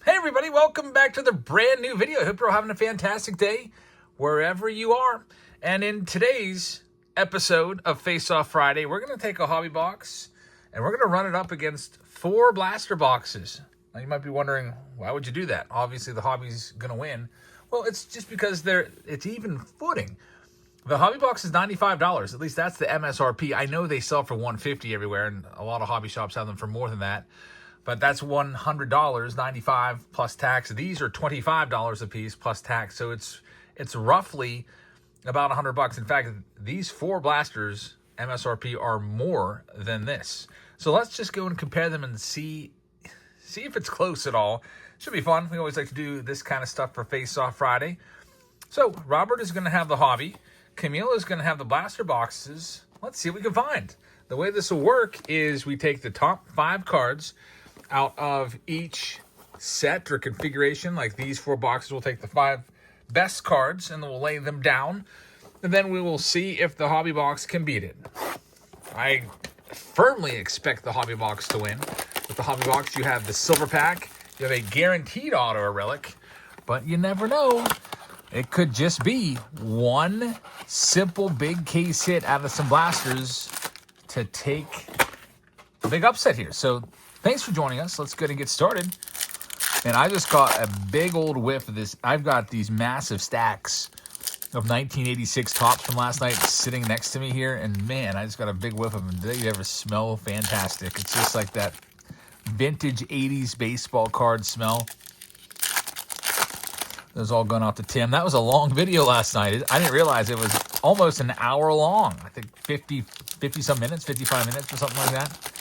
Hey everybody, welcome back to the brand new video. I hope you're all having a fantastic day wherever you are. And in today's episode of Face Off Friday, we're going to take a hobby box and we're going to run it up against 4 blaster boxes. Now you might be wondering, why would you do that? Obviously the hobby's going to win. Well, it's just because it's even footing. The hobby box is $95. At least that's the MSRP. I know they sell for $150 everywhere, and a lot of hobby shops have them for more than that. But that's $100, $95 plus tax. These are $25 a piece plus tax. So it's roughly about $100. In fact, these 4 blasters MSRP are more than this. So let's just go and compare them and see if it's close at all. Should be fun. We always like to do this kind of stuff for Face Off Friday. So Robert is going to have the hobby. Camille is going to have the blaster boxes. Let's see what we can find. The way this will work is we take the top 5 cards out of each set or configuration. Like these 4 boxes, we'll take the 5 best cards and then we'll lay them down. And then we will see if the hobby box can beat it. I firmly expect the hobby box to win. With the hobby box, you have the silver pack. You have a guaranteed auto or relic. But you never know. It could just be one simple big case hit out of some blasters to take a big upset here. So thanks for joining us. Let's go ahead and get started. And I just got a big old whiff of this. I've got these massive stacks of 1986 tops from last night sitting next to me here. And man, I just got a big whiff of them. They ever smell fantastic. It's just like that vintage 80s baseball card smell. Those all going out to Tim. That was a long video last night. I didn't realize it was almost an hour long. I think 50 some minutes, 55 minutes or something like that.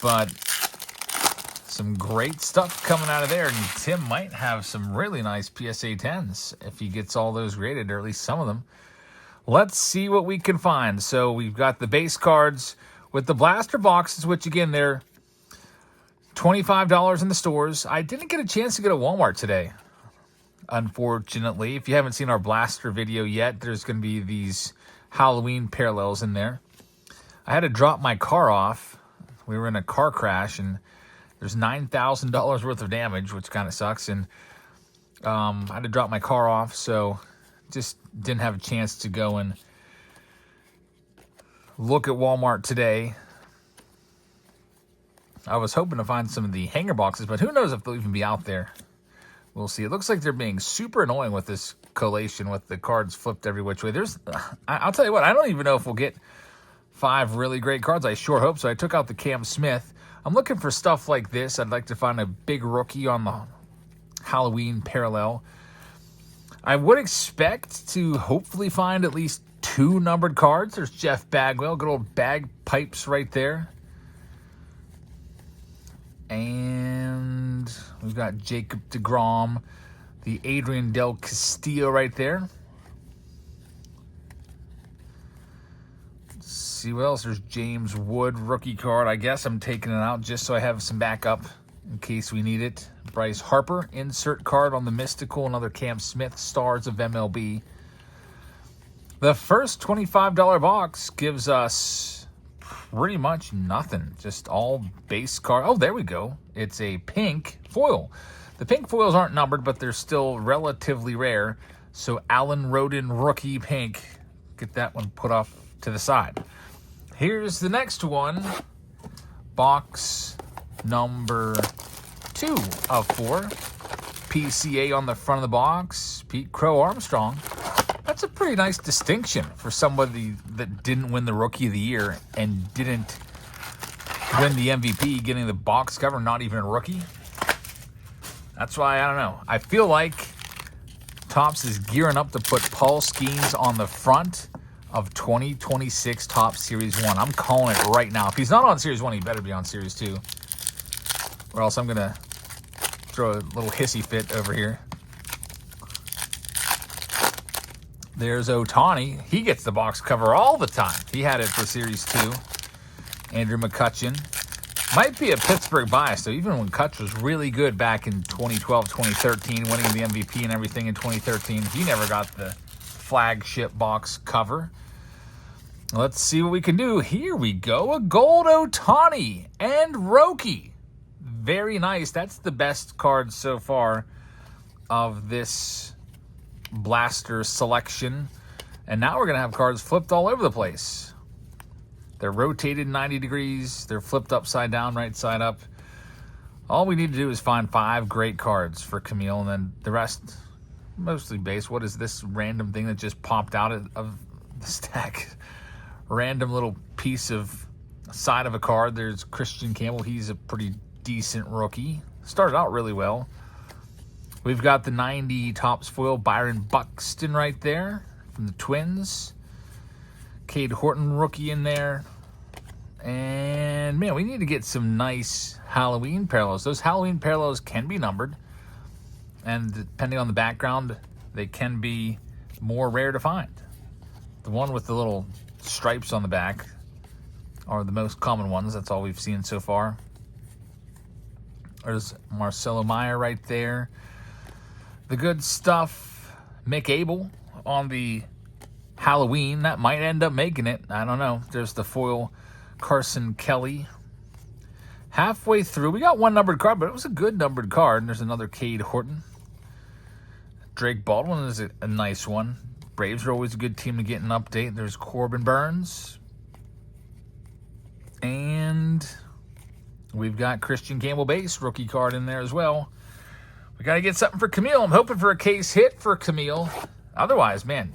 But some great stuff coming out of there. And Tim might have some really nice PSA 10s if he gets all those graded, or at least some of them. Let's see what we can find. So we've got the base cards with the blaster boxes, which again, they're $25 in the stores. I didn't get a chance to go to Walmart today, unfortunately. If you haven't seen our blaster video yet, there's going to be these Halloween parallels in there. I had to drop my car off. We were in a car crash, and there's $9,000 worth of damage, which kind of sucks. And I had to drop my car off, so just didn't have a chance to go and look at Walmart today. I was hoping to find some of the hanger boxes, but who knows if they'll even be out there. We'll see. It looks like they're being super annoying with this collation with the cards flipped every which way. I'll tell you what, I don't even know if we'll get 5 really great cards. I sure hope so. I took out the Cam Smith. I'm looking for stuff like this. I'd like to find a big rookie on the Halloween parallel. I would expect to hopefully find at least 2 numbered cards. There's Jeff Bagwell, good old bagpipes right there. And we've got Jacob deGrom, the Adrian Del Castillo right there. Let's see what else. There's James Wood, rookie card. I guess I'm taking it out just so I have some backup in case we need it. Bryce Harper, insert card on the Mystical, another Cam Smith, Stars of MLB. The first $25 box gives us pretty much nothing, just all base card. Oh, there we go. It's a pink foil. The pink foils aren't numbered, but they're still relatively rare. So Alan Roden, rookie pink. Get that one put off to the side. Here's the next one. Box number 2 of 4. PCA on the front of the box. Pete Crow Armstrong. That's a pretty nice distinction for somebody that didn't win the Rookie of the Year and didn't win the MVP, getting the box cover, not even a rookie. That's why, I don't know. I feel like Topps is gearing up to put Paul Skeens on the front of 2026 Topps Series 1. I'm calling it right now. If he's not on Series 1, he better be on Series 2. Or else I'm going to throw a little hissy fit over here. There's Ohtani. He gets the box cover all the time. He had it for Series 2. Andrew McCutchen. Might be a Pittsburgh bias, though. Even when Kutch was really good back in 2012, 2013, winning the MVP and everything in 2013, he never got the flagship box cover. Let's see what we can do. Here we go. A gold Ohtani and Roki. Very nice. That's the best card so far of this blaster selection. And now we're going to have cards flipped all over the place. They're rotated 90 degrees. They're flipped upside down, right side up. All we need to do is find 5 great cards for Camille, and then the rest, mostly base. What is this random thing that just popped out of the stack? Random little piece of side of a card. There's Christian Campbell. He's a pretty decent rookie. Started out really well. We've got the 90 Topps foil Byron Buxton right there from the Twins. Cade Horton rookie in there. And, man, we need to get some nice Halloween parallels. Those Halloween parallels can be numbered. And depending on the background, they can be more rare to find. The one with the little stripes on the back are the most common ones. That's all we've seen so far. There's Marcelo Meyer right there. The good stuff, Mick Abel on the Halloween. That might end up making it. I don't know. There's the foil Carson Kelly. Halfway through, we got one numbered card, but it was a good numbered card. And there's another Cade Horton. Drake Baldwin is a nice one. Braves are always a good team to get an update. There's Corbin Burns. And we've got Christian Campbell base rookie card in there as well. We got to get something for Camille. I'm hoping for a case hit for Camille. Otherwise, man,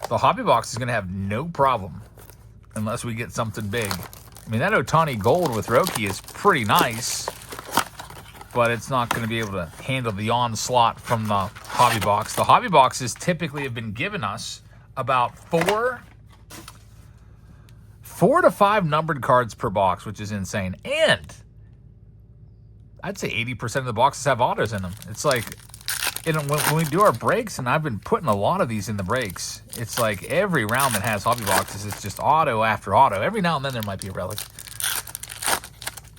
the hobby box is going to have no problem unless we get something big. I mean, that Ohtani gold with Roki is pretty nice, but it's not going to be able to handle the onslaught from the hobby box. The hobby boxes typically have been giving us about 4 to 5 numbered cards per box, which is insane. And I'd say 80% of the boxes have autos in them. It's like, when we do our breaks, and I've been putting a lot of these in the breaks, it's like every round that has hobby boxes, it's just auto after auto. Every now and then there might be a relic.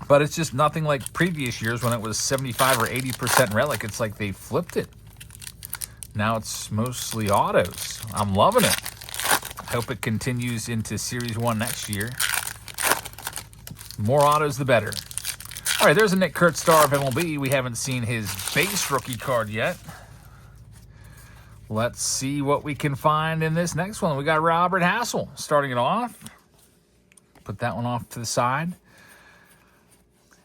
But it's just nothing like previous years when it was 75 or 80% relic. It's like they flipped it. Now it's mostly autos. I'm loving it. I hope it continues into Series 1 next year. More autos, the better. All right, there's a Nick Kurtz star of MLB. We haven't seen his base rookie card yet. Let's see what we can find in this next one. We got Robert Hassel starting it off. Put that one off to the side.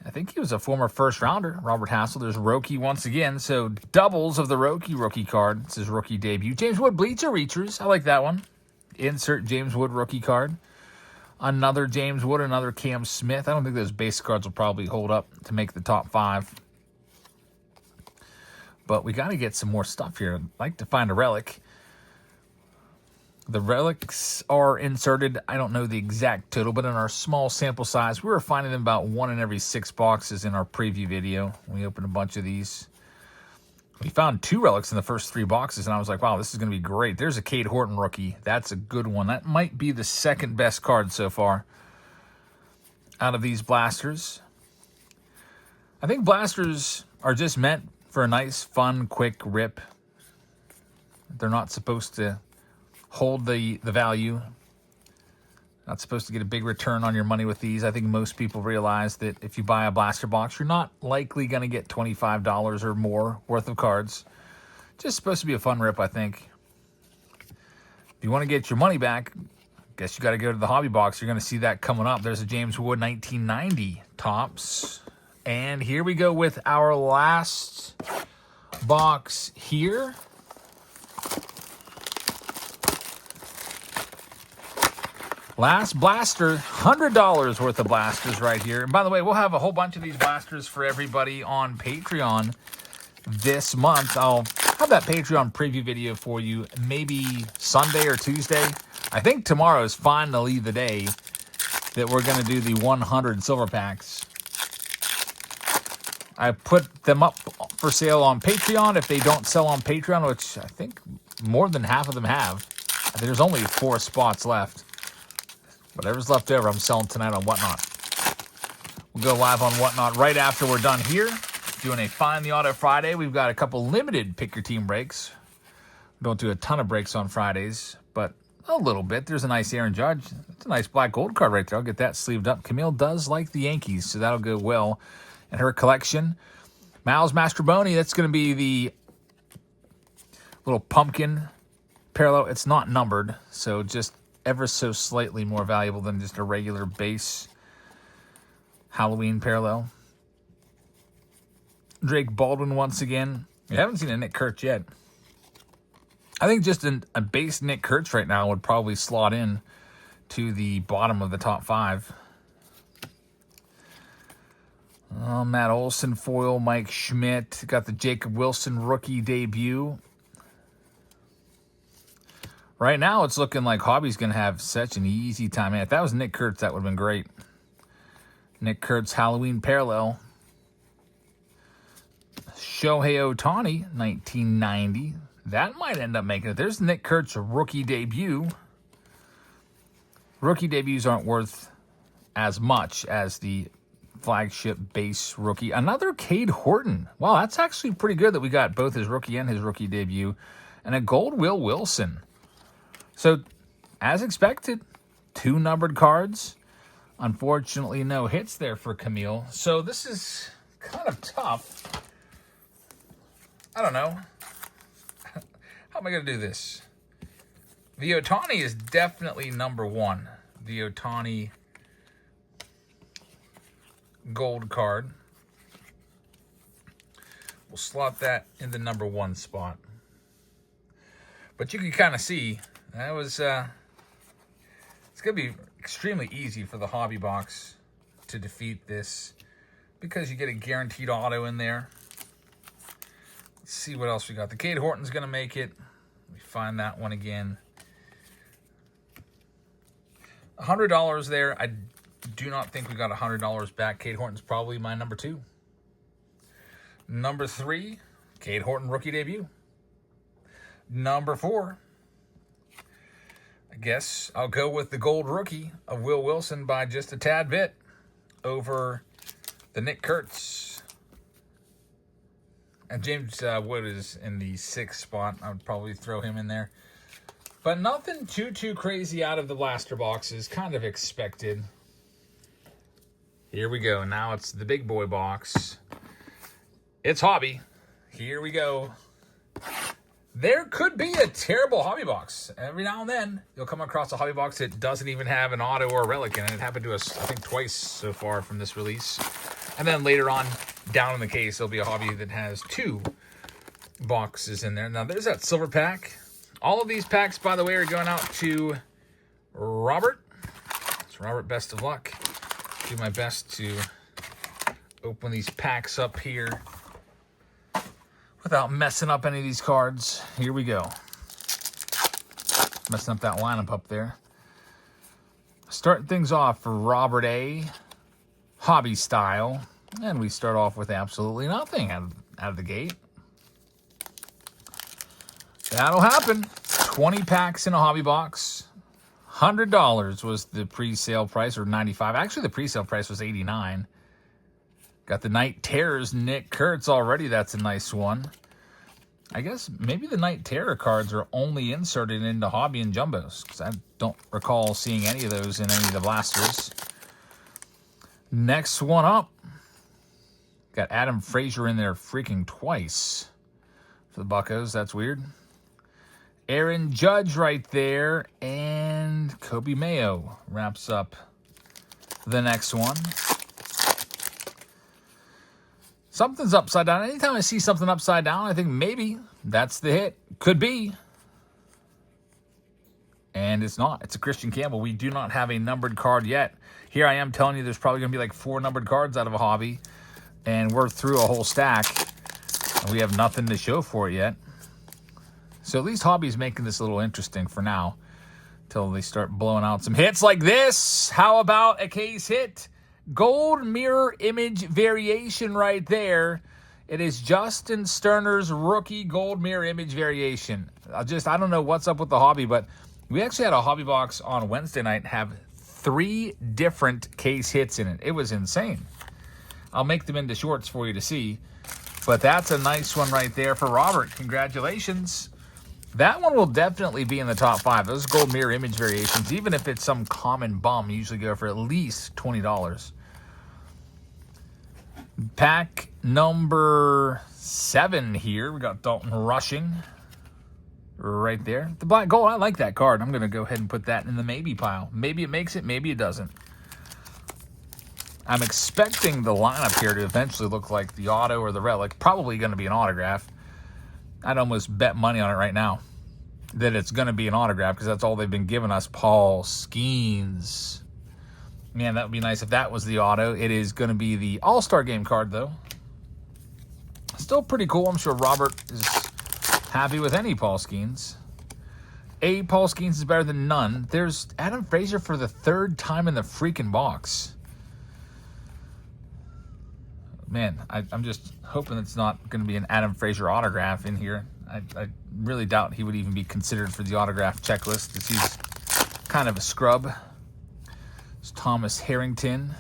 I think he was a former first rounder, Robert Hassel. There's Roki once again. So doubles of the Roki rookie card. It's his rookie debut. James Wood Bleacher Reachers. I like that one. Insert James Wood rookie card. Another James Wood, another Cam Smith. I don't think those base cards will probably hold up to make the top 5. But we got to get some more stuff here. I'd like to find a relic. The relics are inserted. I don't know the exact total, but in our small sample size, we were finding them about 1 in every 6 boxes in our preview video. We opened a bunch of these. We found 2 relics in the first 3 boxes, and I was like, wow, this is going to be great. There's a Cade Horton rookie. That's a good one. That might be the second best card so far out of these blasters. I think blasters are just meant for a nice, fun, quick rip. They're not supposed to hold the value. Not supposed to get a big return on your money with these. I think most people realize that if you buy a blaster box, you're not likely going to get $25 or more worth of cards. Just supposed to be a fun rip, I think. If you want to get your money back, I guess you got to go to the hobby box. You're going to see that coming up. There's a James Wood 1990 Topps. And here we go with our last box here. Last blaster, $100 worth of blasters right here. And by the way, we'll have a whole bunch of these blasters for everybody on Patreon this month. I'll have that Patreon preview video for you maybe Sunday or Tuesday. I think tomorrow is finally the day that we're going to do the 100 silver packs. I put them up for sale on Patreon. If they don't sell on Patreon, which I think more than half of them have, there's only 4 spots left. Whatever's left over, I'm selling tonight on Whatnot. We'll go live on Whatnot right after we're done here. Doing a Find the Auto Friday. We've got a couple limited Pick Your Team breaks. We don't do a ton of breaks on Fridays, but a little bit. There's a nice Aaron Judge. It's a nice black gold card right there. I'll get that sleeved up. Camille does like the Yankees, so that'll go well. and her collection. Miles Mastrobuoni, that's going to be the little pumpkin parallel. It's not numbered, so just ever so slightly more valuable than just a regular base Halloween parallel. Drake Baldwin once again. We haven't seen a Nick Kurtz yet. I think just a base Nick Kurtz right now would probably slot in to the bottom of the top 5. Matt Olson foil, Mike Schmidt. Got the Jacob Wilson rookie debut. Right now, it's looking like Hobby's going to have such an easy time. Man, if that was Nick Kurtz, that would have been great. Nick Kurtz Halloween parallel. Shohei Ohtani, 1990. That might end up making it. There's Nick Kurtz rookie debut. Rookie debuts aren't worth as much as the flagship base rookie. Another Cade Horton. Wow, that's actually pretty good that we got both his rookie and his rookie debut. And a gold Will Wilson. So, as expected, 2 numbered cards. Unfortunately, no hits there for Camille. So, this is kind of tough. I don't know. How am I going to do this? The Ohtani is definitely number 1. The Ohtani gold card. We'll slot that in the number 1 spot. But you can kind of see that was, it's going to be extremely easy for the hobby box to defeat this because you get a guaranteed auto in there. Let's see what else we got. The Cade Horton's going to make it. Let me find that one again. $100 there. I do not think we got $100 back. Cade Horton's probably my number 2. Number 3, Cade Horton rookie debut. Number 4, I guess I'll go with the gold rookie of Will Wilson by just a tad bit over the Nick Kurtz. And James Wood is in the 6th spot. I would probably throw him in there. But nothing too crazy out of the blaster boxes. Kind of expected. Here we go. Now it's the big boy box. It's Hobby. Here we go. There could be a terrible hobby box. Every now and then, you'll come across a hobby box that doesn't even have an auto or a relic in it. It happened to us, I think, twice so far from this release. And then later on, down in the case, there'll be a hobby that has 2 boxes in there. Now, there's that silver pack. All of these packs, by the way, are going out to Robert. So, Robert, best of luck. Do my best to open these packs up here without messing up any of these cards. Here we go. Messing up that lineup up there. Starting things off for Robert A. Hobby style. And we start off with absolutely nothing out of the gate. That'll happen. 20 packs in a hobby box. $100 was the pre-sale price, or $95. Actually, the pre-sale price was $89. Got the Night Terrors Nick Kurtz already. That's a nice one. I guess maybe the Night Terror cards are only inserted into Hobby and Jumbos, because I don't recall seeing any of those in any of the blasters. Next one up. Got Adam Frazier in there freaking twice for the Buccos. That's weird. Aaron Judge right there. And Kobe Mayo wraps up the next one. Something's upside down. Anytime I see something upside down, I think maybe that's the hit. Could be. And it's not. It's a Christian Campbell. We do not have a numbered card yet. Here I am telling you there's probably going to be like 4 numbered cards out of a hobby. And we're through a whole stack. And we have nothing to show for it yet. So at least Hobby's making this a little interesting for now. Until they start blowing out some hits like this. How about a case hit? Gold mirror image variation right there. It is Justin Sterner's rookie gold mirror image variation. I don't know what's up with the hobby, but we actually had a hobby box on Wednesday night have 3 different case hits in it. It was insane. I'll make them into shorts for you to see. But that's a nice one right there for Robert. Congratulations. That one will definitely be in the top 5. Those gold mirror image variations, even if it's some common bum, usually go for at least $20. Pack number 7 here. We got Dalton Rushing right there. The black gold, I like that card. I'm going to go ahead and put that in the maybe pile. Maybe it makes it, maybe it doesn't. I'm expecting the lineup here to eventually look like the auto or the relic. Probably going to be an autograph. I'd almost bet money on it right now that it's going to be an autograph because that's all they've been giving us. Paul Skeens. Man, that would be nice if that was the auto. It is going to be the All-Star Game card, though. Still pretty cool. I'm sure Robert is happy with any Paul Skeens. A Paul Skeens is better than none. There's Adam Frazier for the 3rd time in the freaking box. Man, I'm just hoping it's not going to be an Adam Frazier autograph in here. I really doubt he would even be considered for the autograph checklist because he's kind of a scrub. It's Thomas Harrington.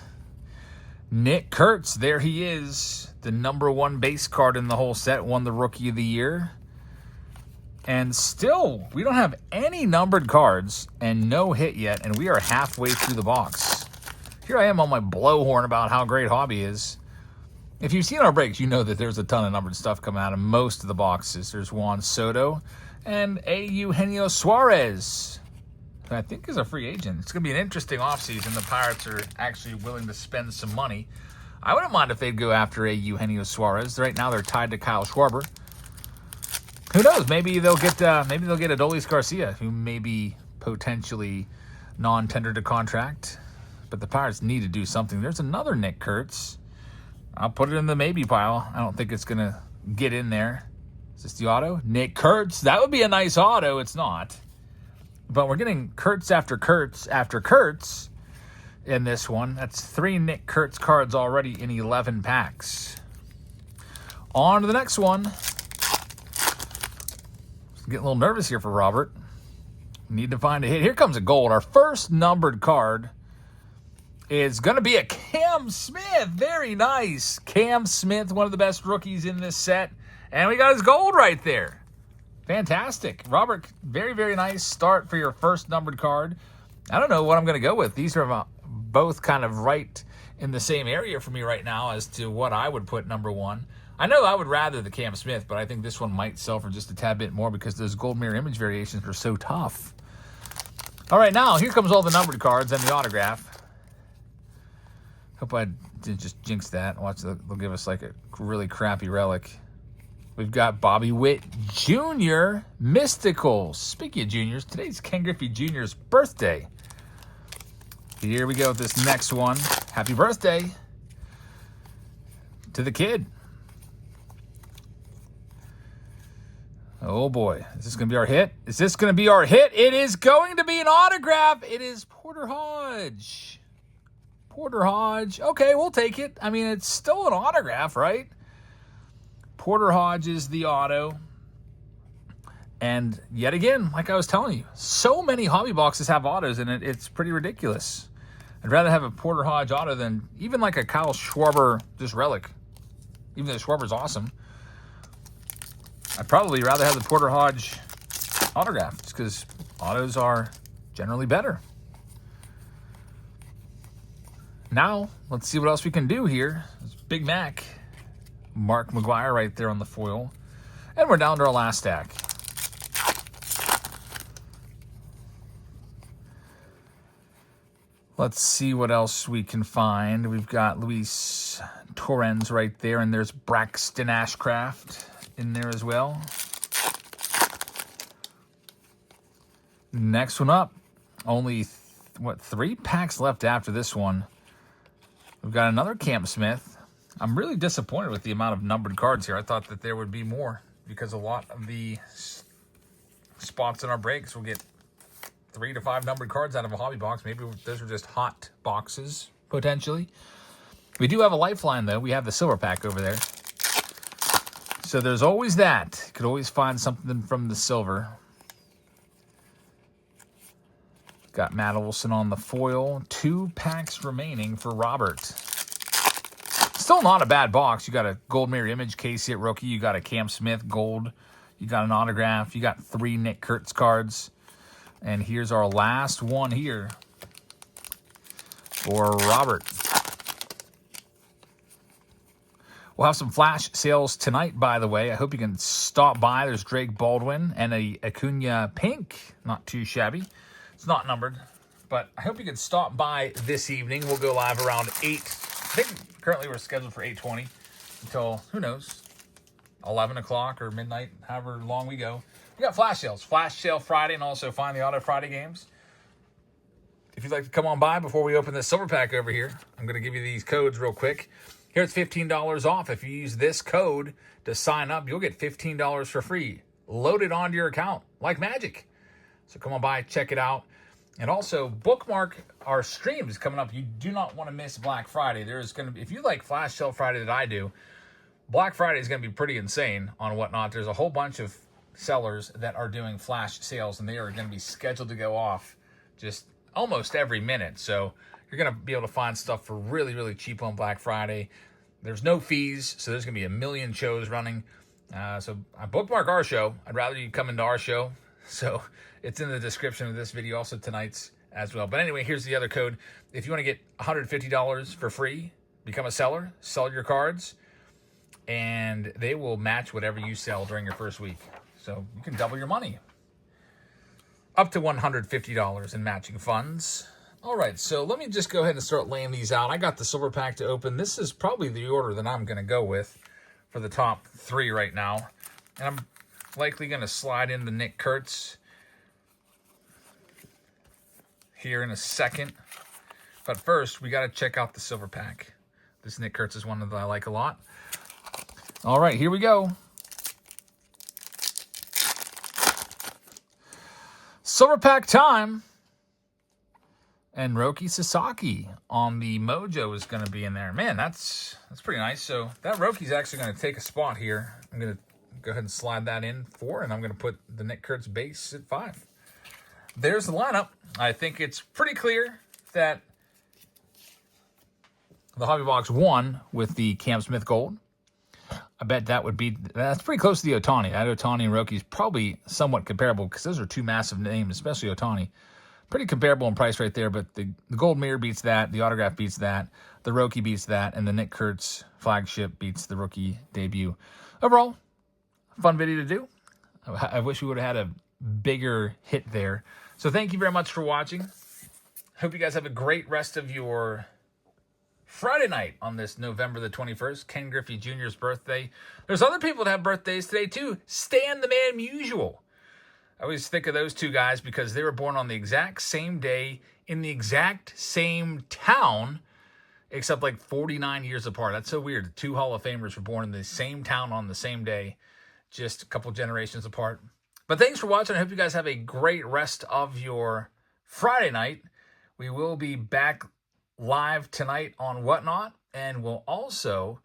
Nick Kurtz, there he is. The #1 base card in the whole set. Won the Rookie of the Year. And still, we don't have any numbered cards and no hit yet. And we are halfway through the box. Here I am on my blowhorn about how great Hobby is. If you've seen our breaks, you know that there's a ton of numbered stuff coming out of most of the boxes. There's Juan Soto and a Eugenio Suarez, who I think is a free agent. It's going to be an interesting offseason. The Pirates are actually willing to spend some money. I wouldn't mind if they'd go after a Eugenio Suarez. Right now they're tied to Kyle Schwarber. Who knows? Maybe they'll get Adolis Garcia, who may be potentially non-tendered to contract. But the Pirates need to do something. There's another Nick Kurtz. I'll put it in the maybe pile. I don't think it's going to get in there. Is this the auto? Nick Kurtz. That would be a nice auto. It's not. But we're getting Kurtz after Kurtz after Kurtz in this one. That's 3 Nick Kurtz cards already in 11 packs. On to the next one. Getting a little nervous here for Robert. Need to find a hit. Here comes a gold. Our first numbered card is going to be a Cam Smith. Very nice. Cam Smith, one of the best rookies in this set. And we got his gold right there. Fantastic. Robert, very, very nice start for your first numbered card. I don't know what I'm going to go with. These are both kind of right in the same area for me right now as to what I would put #1. I know I would rather the Cam Smith, but I think this one might sell for just a tad bit more because those gold mirror image variations are so tough. All right, now here comes all the numbered cards and the autograph. Hope I didn't just jinx that. Watch, they'll give us like a really crappy relic. We've got Bobby Witt Jr. Mystical. Speaking of juniors, today's Ken Griffey Jr.'s birthday. Here we go with this next one. Happy birthday to the kid. Oh boy, is this going to be our hit? Is this going to be our hit? It is going to be an autograph. It is Porter Hodge. Porter Hodge. Okay, we'll take it. I mean, it's still an autograph, right? Porter Hodge is the auto. And yet again, like I was telling you, so many hobby boxes have autos in it, it's pretty ridiculous. I'd rather have a Porter Hodge auto than even like a Kyle Schwarber just relic. Even though Schwarber's awesome. I'd probably rather have the Porter Hodge autograph just because autos are generally better. Now, let's see what else we can do here. It's Big Mac. Mark McGwire right there on the foil. And we're down to our last stack. Let's see what else we can find. We've got Luis Torrens right there, and there's Braxton Ashcraft in there as well. Next one up. Only, 3 packs left after this one. We've got another Cam Smith. I'm really disappointed with the amount of numbered cards here. I thought that there would be more because a lot of the spots in our breaks will get 3 to 5 numbered cards out of a hobby box. Maybe those are just hot boxes, potentially. We do have a lifeline, though. We have the silver pack over there. So there's always that. Could always find something from the silver. Got Matt Olson on the foil. 2 packs remaining for Robert. Still not a bad box. You got a gold mirror image case hit rookie. You got a Cam Smith gold. You got an autograph. You got 3 Nick Kurtz cards. And here's our last one here for Robert. We'll have some flash sales tonight, by the way. I hope you can stop by. There's Drake Baldwin and a Acuna pink. Not too shabby. It's not numbered, but I hope you can stop by this evening. We'll go live around 8. I think currently we're scheduled for 8:20 until, who knows, 11 o'clock or midnight, however long we go. We got flash sales. Flash sale Friday and also Find the Auto Friday games. If you'd like to come on by before we open this silver pack over here, I'm going to give you these codes real quick. Here it's $15 off. If you use this code to sign up, you'll get $15 for free, loaded onto your account like magic. So come on by, check it out. And also, bookmark our streams coming up. You do not want to miss Black Friday. There's going to be, if you like Flash Sale Friday that I do, Black Friday is going to be pretty insane on whatnot. There's a whole bunch of sellers that are doing flash sales, and they are going to be scheduled to go off just almost every minute. So you're going to be able to find stuff for really, really cheap on Black Friday. There's no fees, so there's going to be a million shows running. So I bookmark our show. I'd rather you come into our show. So it's in the description of this video, also tonight's as well. But anyway, here's the other code. If you want to get $150 for free, become a seller, sell your cards, and they will match whatever you sell during your first week. So you can double your money. Up to $150 in matching funds. All right, so let me just go ahead and start laying these out. I got the silver pack to open. This is probably the order that I'm going to go with for the top 3 right now. And I'm likely going to slide in the Nick Kurtz here in a second. But first, we got to check out the silver pack. This Nick Kurtz is one that I like a lot. All right, here we go. Silver pack time. And Roki Sasaki on the Mojo is going to be in there. Man, that's pretty nice. So that Roki's actually going to take a spot here. I'm going to go ahead and slide that in 4, and I'm going to put the Nick Kurtz base at 5. There's the lineup. I think it's pretty clear that the Hobby Box won with the Cam Smith Gold. I bet that's pretty close to the Ohtani. That Ohtani and Roki is probably somewhat comparable because those are 2 massive names, especially Ohtani. Pretty comparable in price right there, but the gold mirror beats that, the autograph beats that, the Roki beats that, and the Nick Kurtz flagship beats the rookie debut. Overall, fun video to do. I wish we would have had a bigger hit there. So thank you very much for watching. Hope you guys have a great rest of your Friday night on this November the 21st, Ken Griffey Jr.'s birthday. There's other people that have birthdays today too. Stan the Man Musial. I always think of those 2 guys because they were born on the exact same day in the exact same town, except like 49 years apart. That's so weird. The 2 Hall of Famers were born in the same town on the same day, just a couple generations apart. But thanks for watching. I hope you guys have a great rest of your Friday night. We will be back live tonight on Whatnot, and we'll also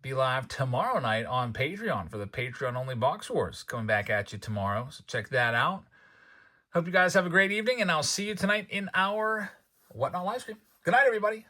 be live tomorrow night on Patreon for the Patreon-only Box Wars. Coming back at you tomorrow, so check that out. Hope you guys have a great evening, and I'll see you tonight in our Whatnot live stream. Good night, everybody.